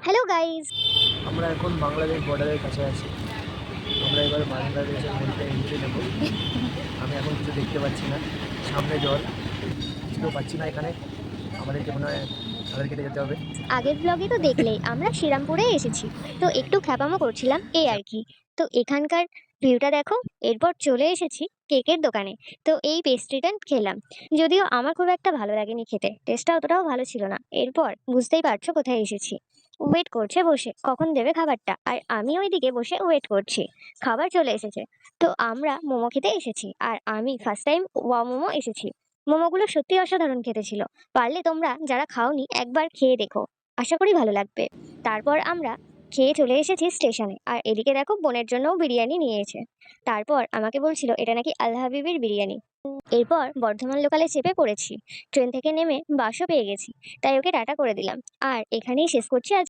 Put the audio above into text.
Hello guys. আমরা এখন বাংলাদেশ বর্ডারের কাছে আছি। আমরা এবার বাংলাদেশের মধ্যে এন্ট্রি নেব। আমি এখন কিছু দেখতে পাচ্ছি না, সামনে জল, বুঝতেও পারছি না এখানে। আমাদেরকে মনে হয় সাঁতার কেটে যেতে হবে। আগের ব্লগে তো দেখলেই আমরা শ্রীরামপুরে এসেছি, তো একটু খ্যাপামো করছিলাম এই আর কি। তো এখানকার ভিউটা দেখো। এরপর চলে এসেছি কেকের দোকানে। তো এই পেস্ট্রিটা খেলাম, যদিও আমার খুব একটা ভালো লাগেনি খেতে, টেস্টটা অতটাও ভালো ছিল না। এরপর বুঝতেই পারছো কোথায় এসেছি। ওয়েট করছে বসে কখন দেবে খাবারটা, আর আমি ওইদিকে বসে ওয়েট করছি। খাবার চলে এসেছে। তো আমরা মোমো খেতে এসেছি, আর আমি ফার্স্ট টাইম ওয়া মোমো এসেছি। মোমোগুলো সত্যি অসাধারণ খেতে ছিল। পারলে তোমরা যারা খাওনি একবার খেয়ে দেখো, আশা করি ভালো লাগবে। তারপর আমরা খেয়ে চলে এসেছি স্টেশনে, আর এদিকে দেখো বোনের জন্যও বিরিয়ানি নিয়েছে। তারপর আমাকে বলছিল এটা নাকি আল হাবিবের বিরিয়ানি। এরপর বর্ধমান লোকালে চেপে পড়েছি। ট্রেন থেকে নেমে বাসও পেয়ে গেছি, তাই ওকে টাটা করে দিলাম। আর এখানেই শেষ করছি আজ।